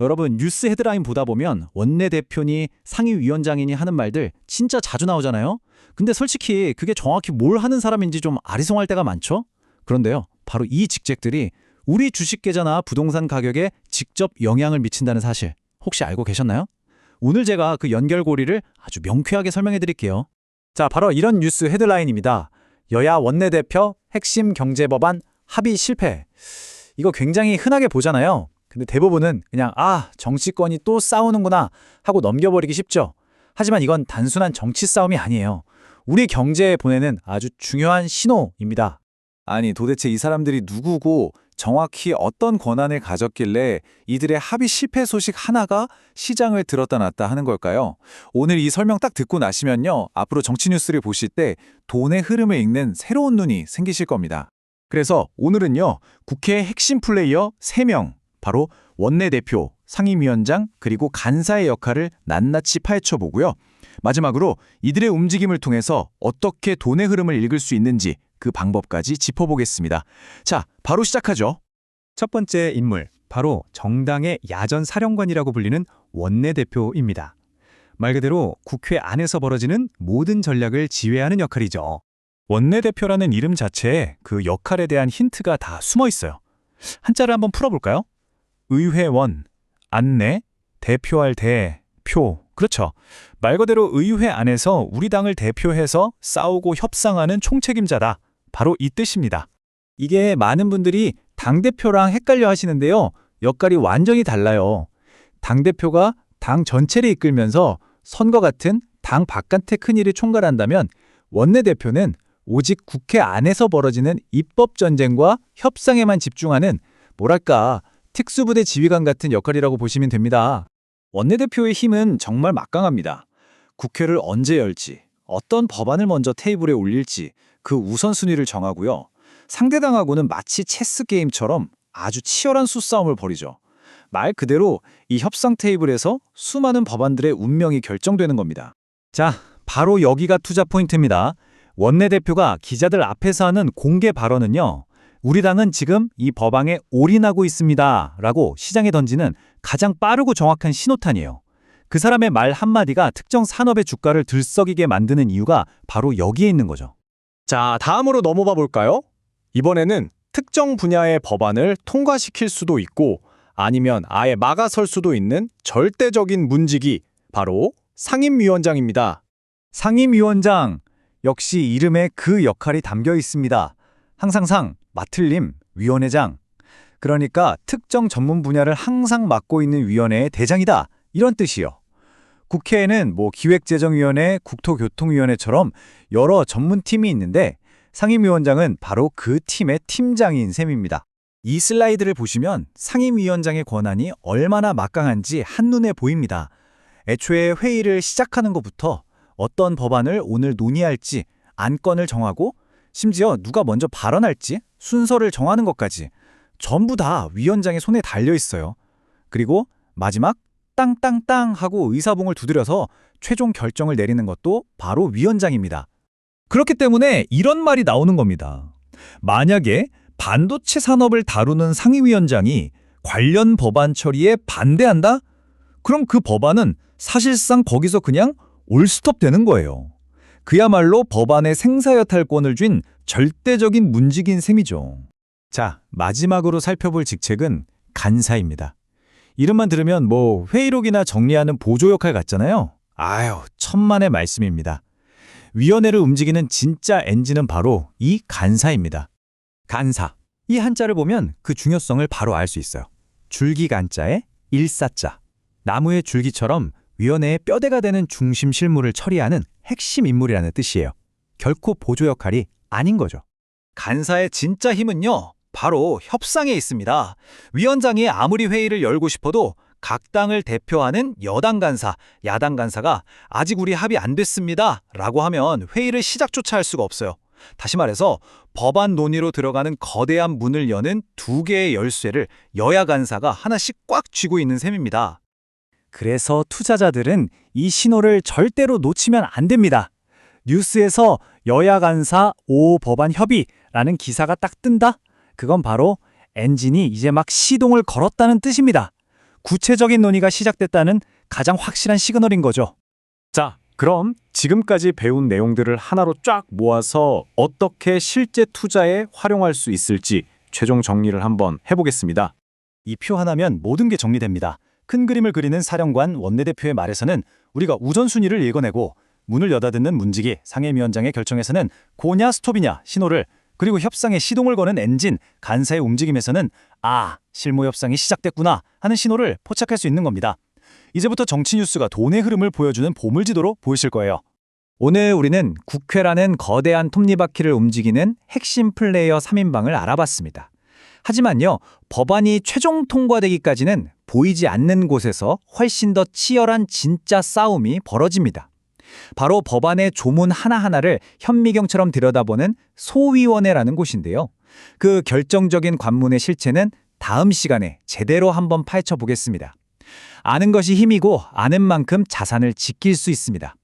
여러분, 뉴스 헤드라인 보다 보면 원내대표니 상임위원장이니 하는 말들 진짜 자주 나오잖아요? 근데 솔직히 그게 정확히 뭘 하는 사람인지 좀 아리송할 때가 많죠? 그런데요, 바로 이 직책들이 우리 주식 계좌나 부동산 가격에 직접 영향을 미친다는 사실 혹시 알고 계셨나요? 오늘 제가 그 연결고리를 아주 명쾌하게 설명해 드릴게요. 자, 바로 이런 뉴스 헤드라인입니다. 여야 원내대표 핵심 경제법안 합의 실패. 이거 굉장히 흔하게 보잖아요. 근데 대부분은 그냥 정치권이 또 싸우는구나 하고 넘겨버리기 쉽죠. 하지만 이건 단순한 정치 싸움이 아니에요. 우리 경제에 보내는 아주 중요한 신호입니다. 아니, 도대체 이 사람들이 누구고 정확히 어떤 권한을 가졌길래 이들의 합의 실패 소식 하나가 시장을 들었다 놨다 하는 걸까요? 오늘 이 설명 딱 듣고 나시면요, 앞으로 정치 뉴스를 보실 때 돈의 흐름을 읽는 새로운 눈이 생기실 겁니다. 그래서 오늘은요, 국회의 핵심 플레이어 3명, 바로 원내대표, 상임위원장, 그리고 간사의 역할을 낱낱이 파헤쳐보고요. 마지막으로 이들의 움직임을 통해서 어떻게 돈의 흐름을 읽을 수 있는지 그 방법까지 짚어보겠습니다. 자, 바로 시작하죠. 첫 번째 인물, 바로 정당의 야전 사령관이라고 불리는 원내대표입니다. 말 그대로 국회 안에서 벌어지는 모든 전략을 지휘하는 역할이죠. 원내대표라는 이름 자체에 그 역할에 대한 힌트가 다 숨어 있어요. 한자를 한번 풀어볼까요? 의회원, 안내, 대표할 대, 표. 그렇죠. 말 그대로 의회 안에서 우리 당을 대표해서 싸우고 협상하는 총책임자다. 바로 이 뜻입니다. 이게 많은 분들이 당대표랑 헷갈려 하시는데요. 역할이 완전히 달라요. 당대표가 당 전체를 이끌면서 선거 같은 당 바깥의 큰일을 총괄한다면 원내대표는 오직 국회 안에서 벌어지는 입법 전쟁과 협상에만 집중하는 뭐랄까 특수부대 지휘관 같은 역할이라고 보시면 됩니다. 원내대표의 힘은 정말 막강합니다. 국회를 언제 열지, 어떤 법안을 먼저 테이블에 올릴지 그 우선순위를 정하고요. 상대당하고는 마치 체스 게임처럼 아주 치열한 수싸움을 벌이죠. 말 그대로 이 협상 테이블에서 수많은 법안들의 운명이 결정되는 겁니다. 자, 바로 여기가 투자 포인트입니다. 원내대표가 기자들 앞에서 하는 공개 발언은요, 우리 당은 지금 이 법안에 올인하고 있습니다 라고 시장에 던지는 가장 빠르고 정확한 신호탄이에요. 그 사람의 말 한마디가 특정 산업의 주가를 들썩이게 만드는 이유가 바로 여기에 있는 거죠. 자, 다음으로 넘어가 볼까요? 이번에는 특정 분야의 법안을 통과시킬 수도 있고 아니면 아예 막아설 수도 있는 절대적인 문지기, 바로 상임위원장입니다. 상임위원장, 역시 이름에 그 역할이 담겨 있습니다. 항상 맡을림, 위원회장. 그러니까 특정 전문 분야를 항상 맡고 있는 위원회의 대장이다. 이런 뜻이요. 국회에는 기획재정위원회, 국토교통위원회처럼 여러 전문팀이 있는데 상임위원장은 바로 그 팀의 팀장인 셈입니다. 이 슬라이드를 보시면 상임위원장의 권한이 얼마나 막강한지 한눈에 보입니다. 애초에 회의를 시작하는 것부터 어떤 법안을 오늘 논의할지 안건을 정하고 심지어 누가 먼저 발언할지 순서를 정하는 것까지 전부 다 위원장의 손에 달려 있어요. 그리고 마지막 땅땅땅 하고 의사봉을 두드려서 최종 결정을 내리는 것도 바로 위원장입니다. 그렇기 때문에 이런 말이 나오는 겁니다. 만약에 반도체 산업을 다루는 상임위원장이 관련 법안 처리에 반대한다? 그럼 그 법안은 사실상 거기서 그냥 올스톱 되는 거예요. 그야말로 법안의 생사여탈권을 쥔 절대적인 문직인 셈이죠. 자, 마지막으로 살펴볼 직책은 간사입니다. 이름만 들으면 회의록이나 정리하는 보조 역할 같잖아요. 천만의 말씀입니다. 위원회를 움직이는 진짜 엔진은 바로 이 간사입니다. 간사. 이 한자를 보면 그 중요성을 바로 알 수 있어요. 줄기 간자에 일사자. 나무의 줄기처럼 위원회의 뼈대가 되는 중심 실무를 처리하는 핵심 인물이라는 뜻이에요. 결코 보조 역할이 아닌 거죠. 간사의 진짜 힘은요, 바로 협상에 있습니다. 위원장이 아무리 회의를 열고 싶어도 각 당을 대표하는 여당 간사, 야당 간사가 아직 우리 합의 안 됐습니다 라고 하면 회의를 시작조차 할 수가 없어요. 다시 말해서 법안 논의로 들어가는 거대한 문을 여는 두 개의 열쇠를 여야 간사가 하나씩 꽉 쥐고 있는 셈입니다. 그래서 투자자들은 이 신호를 절대로 놓치면 안 됩니다. 뉴스에서 여야 간사 5호 법안 협의라는 기사가 딱 뜬다? 그건 바로 엔진이 이제 막 시동을 걸었다는 뜻입니다. 구체적인 논의가 시작됐다는 가장 확실한 시그널인 거죠. 자, 그럼 지금까지 배운 내용들을 하나로 쫙 모아서 어떻게 실제 투자에 활용할 수 있을지 최종 정리를 한번 해보겠습니다. 이 표 하나면 모든 게 정리됩니다. 큰 그림을 그리는 사령관 원내대표의 말에서는 우리가 우선순위를 읽어내고 문을 여닫는 문지기 상임위원장의 결정에서는 고냐 스톱이냐 신호를, 그리고 협상에 시동을 거는 엔진 간사의 움직임에서는 실무 협상이 시작됐구나 하는 신호를 포착할 수 있는 겁니다. 이제부터 정치 뉴스가 돈의 흐름을 보여주는 보물지도로 보이실 거예요. 오늘 우리는 국회라는 거대한 톱니바퀴를 움직이는 핵심 플레이어 3인방을 알아봤습니다. 하지만요, 법안이 최종 통과되기까지는 보이지 않는 곳에서 훨씬 더 치열한 진짜 싸움이 벌어집니다. 바로 법안의 조문 하나하나를 현미경처럼 들여다보는 소위원회라는 곳인데요. 그 결정적인 관문의 실체는 다음 시간에 제대로 한번 파헤쳐 보겠습니다. 아는 것이 힘이고 아는 만큼 자산을 지킬 수 있습니다.